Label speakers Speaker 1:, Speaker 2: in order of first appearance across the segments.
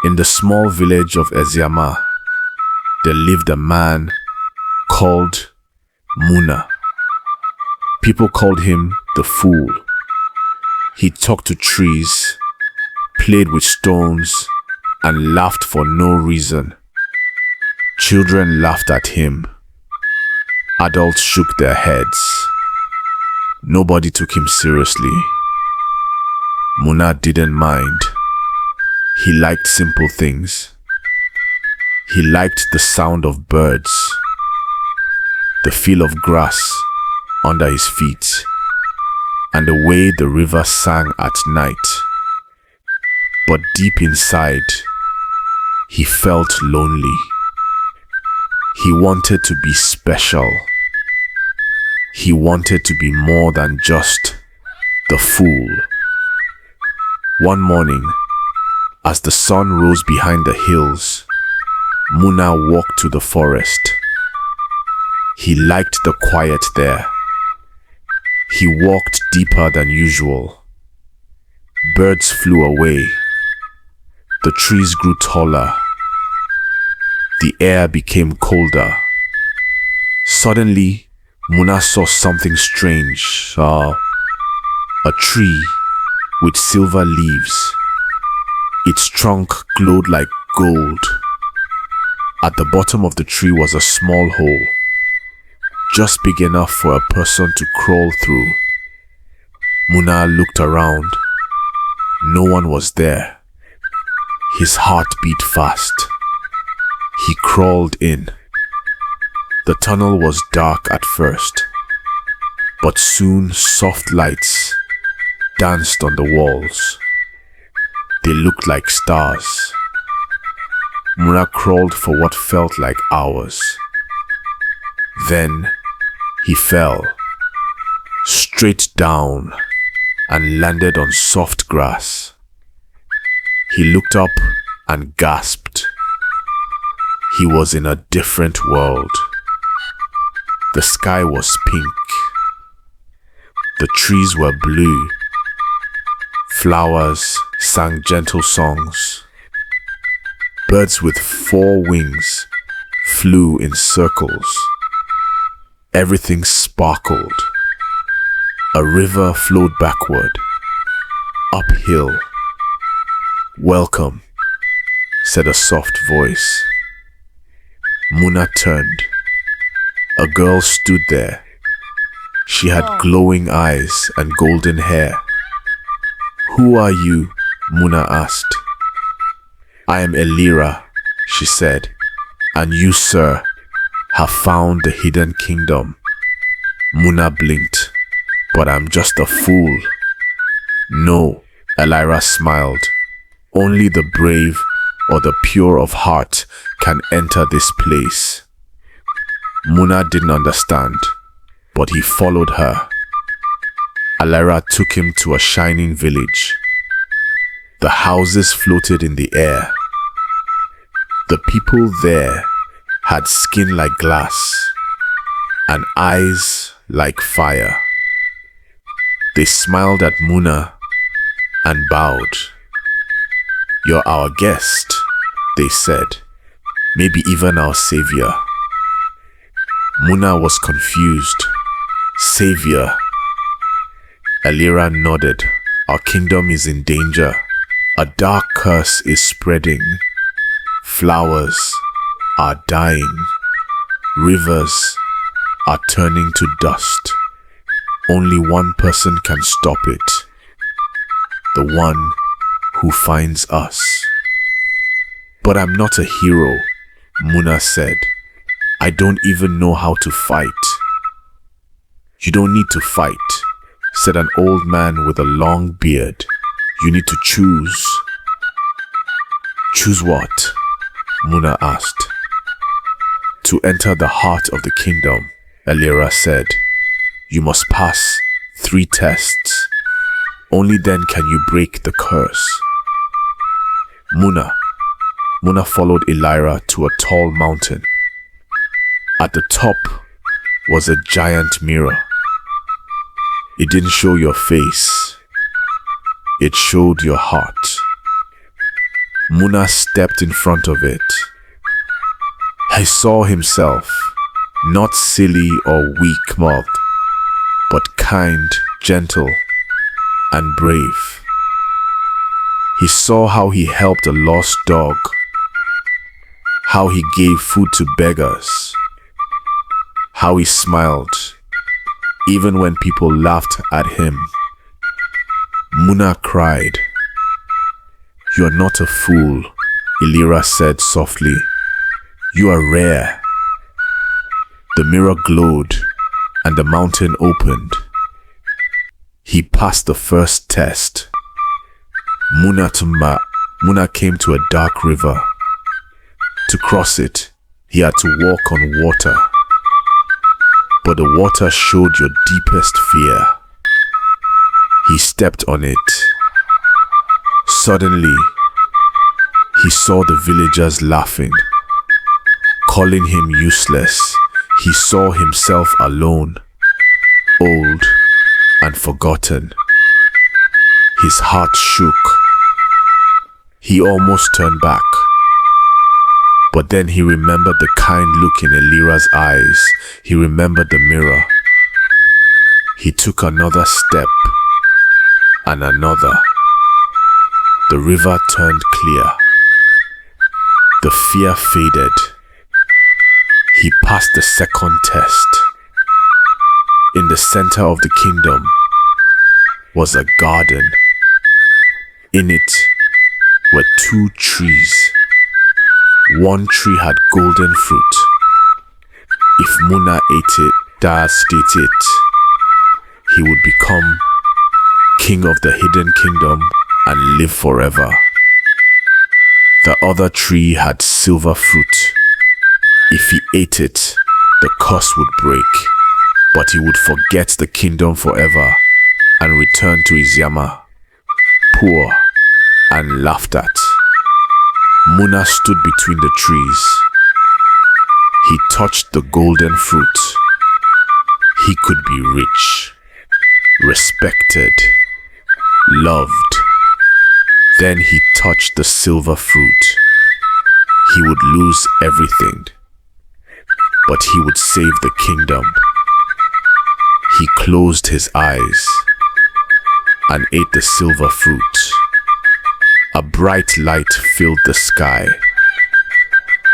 Speaker 1: In the small village of Eziama, there lived a man called Muna. People called him the Fool. He talked to trees, played with stones, and laughed for no reason. Children laughed at him. Adults shook their heads. Nobody took him seriously. Muna didn't mind. He liked simple things. He liked the sound of birds, the feel of grass under his feet, and the way the river sang at night. But deep inside, he felt lonely. He wanted to be special. He wanted to be more than just the fool. One morning, as the sun rose behind the hills, Muna walked to the forest. He liked the quiet there. He walked deeper than usual. Birds flew away. The trees grew taller. The air became colder. Suddenly, Muna saw something strange. A tree with silver leaves. Its trunk glowed like gold. At the bottom of the tree was a small hole, just big enough for a person to crawl through. Muna looked around. No one was there. His heart beat fast. He crawled in. The tunnel was dark at first, but soon soft lights danced on the walls. They looked like stars. Muna crawled for what felt like hours. Then he fell straight down and landed on soft grass. He looked up and gasped. He was in a different world. The sky was pink. The trees were blue. Flowers sang gentle songs. Birds with 4 wings flew in circles. Everything sparkled. A river flowed backward, uphill. "Welcome," said a soft voice. Muna turned. A girl stood there. She had glowing eyes and golden hair. "Who are you?" Muna asked. "I am Elira," she said, "and you, sir, have found the hidden kingdom." Muna blinked. "But I'm just a fool." "No," Elira smiled. "Only the brave or the pure of heart can enter this place." Muna didn't understand, but he followed her. Elira took him to a shining village. The houses floated in the air. The people there had skin like glass and eyes like fire. They smiled at Muna and bowed. "You're our guest," they said. "Maybe even our savior." Muna was confused. "Savior?" Elira nodded. "Our kingdom is in danger. A dark curse is spreading. Flowers are dying. Rivers are turning to dust. Only one person can stop it. The one who finds us." "But I'm not a hero," Muna said. "I don't even know how to fight." "You don't need to fight," said an old man with a long beard. "You need to choose." "Choose what?" Muna asked. "To enter the heart of the kingdom," Elira said. "You must pass 3 tests. Only then can you break the curse." Muna followed Elira to a tall mountain. At the top was a giant mirror. It didn't show your face. It showed your heart. Muna stepped in front of it. He saw himself, not silly or weak-mouthed, but kind, gentle, and brave. He saw how he helped a lost dog, how he gave food to beggars, how he smiled, even when people laughed at him. Muna cried. "You are not a fool," Elira said softly. "You are rare." The mirror glowed and the mountain opened. He passed the first test. Muna came to a dark river. To cross it, he had to walk on water. But the water showed your deepest fear. He stepped on it. Suddenly, he saw the villagers laughing, calling him useless. He saw himself alone, old and forgotten. His heart shook. He almost turned back. But then he remembered the kind look in Elira's eyes. He remembered the mirror. He took another step and another. The river turned clear. The fear faded. He passed the second test. In the center of the kingdom was a garden. In it were 2 trees. One tree had golden fruit. If Muna ate it, tasted it, he would become king of the hidden kingdom and live forever. The other tree had silver fruit. If he ate it, the curse would break, but he would forget the kingdom forever and return to his yama, poor and laughed at. Muna stood between the trees. He touched the golden fruit. He could be rich, respected, loved. Then he touched the silver fruit. He would lose everything, but he would save the kingdom. He closed his eyes and ate the silver fruit. A bright light filled the sky.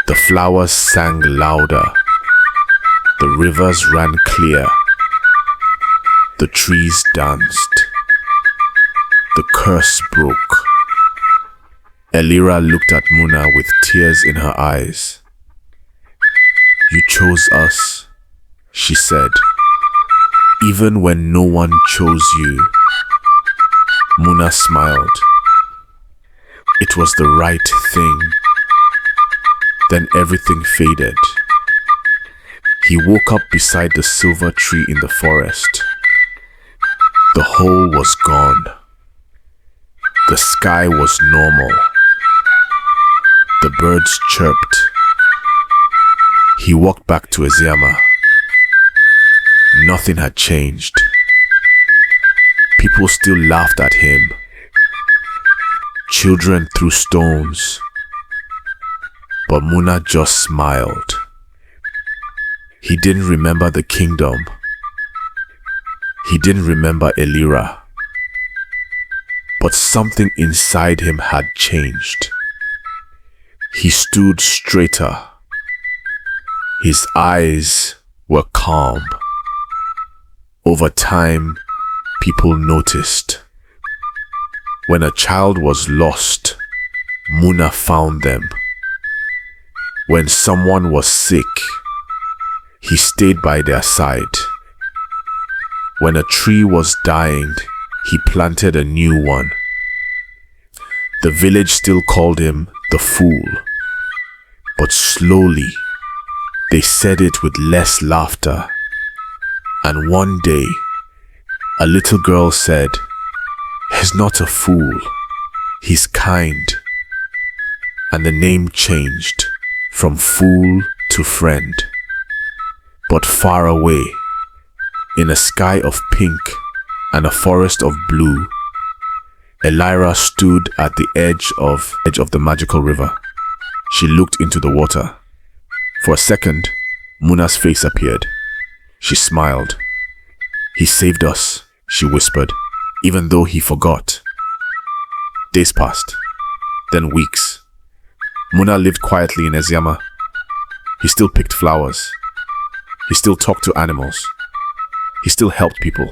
Speaker 1: The flowers sang louder. The rivers ran clear. The trees danced. The curse broke. Elira looked at Muna with tears in her eyes. "You chose us," she said, "even when no one chose you." Muna smiled. It was the right thing. Then everything faded. He woke up beside the silver tree in the forest. The hole was gone. The sky was normal. The birds chirped. He walked back to his yama. Nothing had changed. People still laughed at him. Children threw stones. But Muna just smiled. He didn't remember the kingdom. He didn't remember Elira. But something inside him had changed. He stood straighter. His eyes were calm. Over time, people noticed. When a child was lost, Muna found them. When someone was sick, he stayed by their side. When a tree was dying, he planted a new one. The village still called him the fool, but slowly they said it with less laughter. And one day, a little girl said, "He's not a fool, he's kind." And the name changed from fool to friend. But far away, in a sky of pink and a forest of blue, Elira stood at the edge of the magical river. She looked into the water. For a second, Muna's face appeared. She smiled. "He saved us," she whispered, even though he forgot. Days passed, then weeks. Muna lived quietly in Eziama. He still picked flowers. He still talked to animals. He still helped people.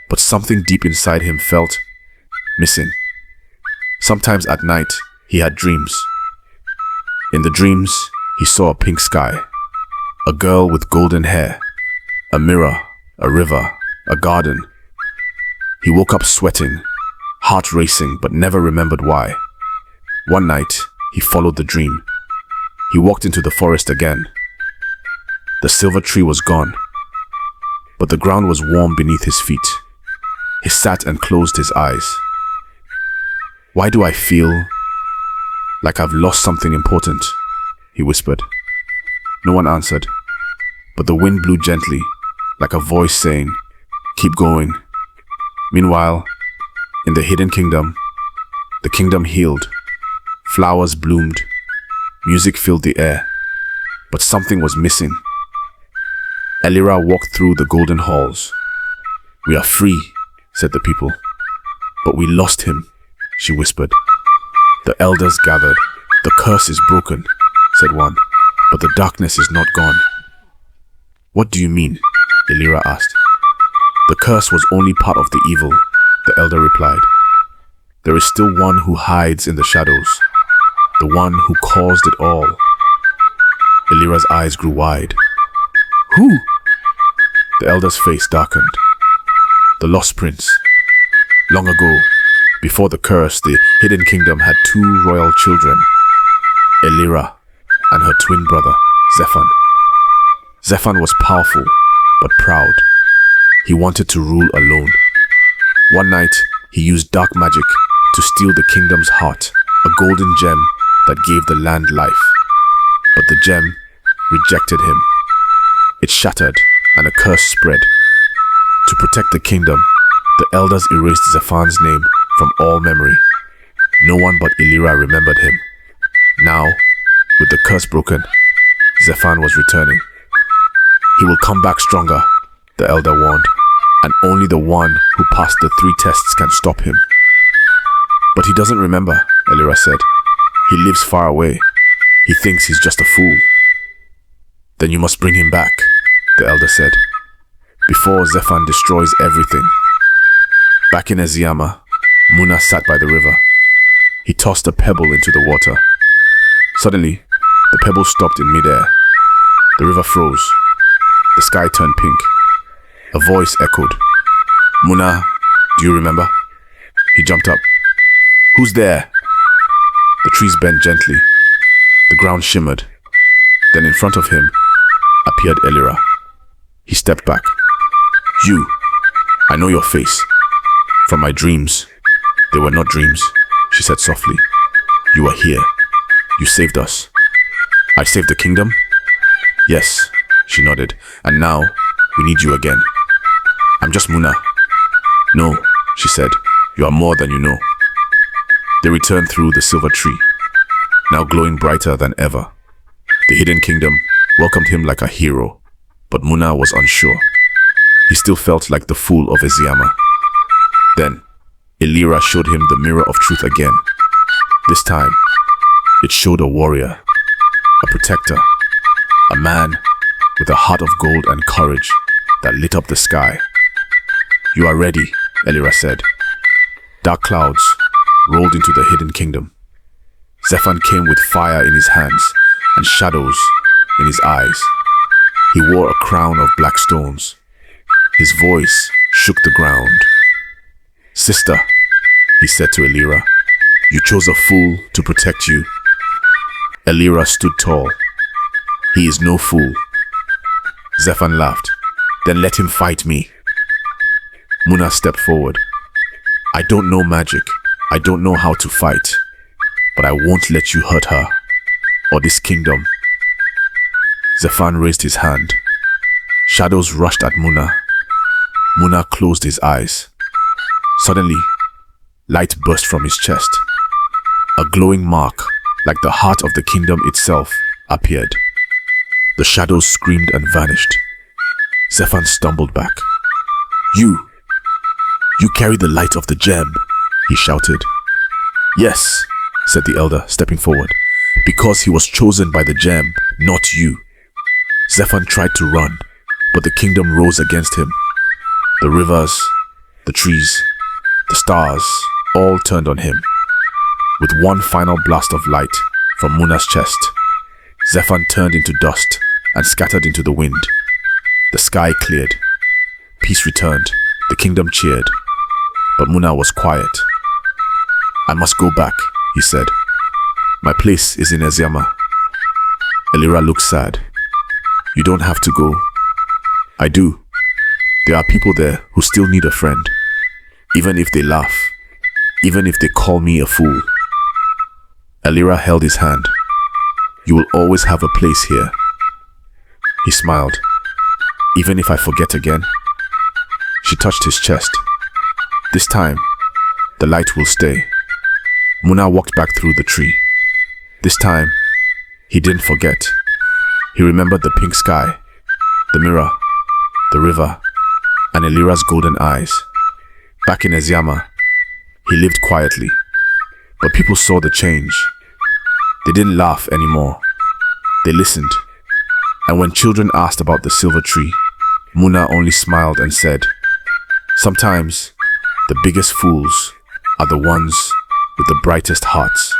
Speaker 1: But something deep inside him felt missing. Sometimes at night, he had dreams. In the dreams, he saw a pink sky, a girl with golden hair, a mirror, a river, a garden. He woke up sweating, heart racing, but never remembered why. One night, he followed the dream. He walked into the forest again. The silver tree was gone, but the ground was warm beneath his feet. He sat and closed his eyes. "Why do I feel like I've lost something important?" he whispered. No one answered, but the wind blew gently, like a voice saying, "Keep going." Meanwhile, in the hidden kingdom, the kingdom healed. Flowers bloomed. Music filled the air. But something was missing. Elira walked through the golden halls. "We are free," said the people. "But we lost him," she whispered. The elders gathered. "The curse is broken," said one, "but the darkness is not gone." "What do you mean?" Elira asked. "The curse was only part of the evil," the elder replied. "There is still one who hides in the shadows, the one who caused it all." Elira's eyes grew wide. "Who?" The elder's face darkened. "The lost prince. Long ago, before the curse, the hidden kingdom had two royal children, Elira and her twin brother, Zephan. Zephan was powerful, but proud. He wanted to rule alone. One night, he used dark magic to steal the kingdom's heart, a golden gem that gave the land life. But the gem rejected him. It shattered, and a curse spread. To protect the kingdom, the elders erased Zephan's name from all memory. No one but Elira remembered him. Now, with the curse broken, Zephan was returning. "He will come back stronger," the elder warned, "and only the one who passed the 3 tests can stop him." "But he doesn't remember," Elira said. "He lives far away. He thinks he's just a fool." "Then you must bring him back," the elder said, "before Zephan destroys everything." Back in Eziama, Muna sat by the river. He tossed a pebble into the water. Suddenly, the pebble stopped in midair. The river froze. The sky turned pink. A voice echoed, "Muna, do you remember?" He jumped up. "Who's there?" The trees bent gently. The ground shimmered. Then in front of him appeared Elira. He stepped back. "You, I know your face. From my dreams." "They were not dreams," she said softly. "You are here. You saved us." "I saved the kingdom?" "Yes," she nodded. "And now, we need you again." "I'm just Muna." "No," she said. "You are more than you know." They returned through the silver tree, now glowing brighter than ever. The hidden kingdom welcomed him like a hero, but Muna was unsure. He still felt like the fool of Eziama. Then, Elira showed him the mirror of truth again. This time, it showed a warrior, a protector, a man with a heart of gold and courage that lit up the sky. "You are ready," Elira said. Dark clouds rolled into the hidden kingdom. Zephan came with fire in his hands and shadows in his eyes. He wore a crown of black stones. His voice shook the ground. "Sister," he said to Elira, "you chose a fool to protect you." Elira stood tall. "He is no fool." Zephan laughed. "Then let him fight me." Muna stepped forward. "I don't know magic. I don't know how to fight. But I won't let you hurt her, or this kingdom." Zephan raised his hand. Shadows rushed at Muna. Muna closed his eyes. Suddenly, light burst from his chest. A glowing mark, like the heart of the kingdom itself, appeared. The shadows screamed and vanished. Zephan stumbled back. You carry the light of the gem, he shouted. Yes, said the elder, stepping forward, because he was chosen by the gem, not you. Zephan tried to run, but the kingdom rose against him. The rivers, the trees, the stars, all turned on him. With one final blast of light from Muna's chest, Zephan turned into dust and scattered into the wind. The sky cleared. Peace returned. The kingdom cheered. But Muna was quiet. I must go back, he said. My place is in Eziama. Elira looked sad. You don't have to go. I do. There are people there who still need a friend. Even if they laugh. Even if they call me a fool. Elira held his hand. You will always have a place here. He smiled. Even if I forget again? She touched his chest. This time, the light will stay. Muna walked back through the tree. This time, he didn't forget. He remembered the pink sky, the mirror, the river, and Elira's golden eyes. Back in Eziama, he lived quietly. But people saw the change. They didn't laugh anymore. They listened. And when children asked about the silver tree, Muna only smiled and said, sometimes the biggest fools are the ones with the brightest hearts.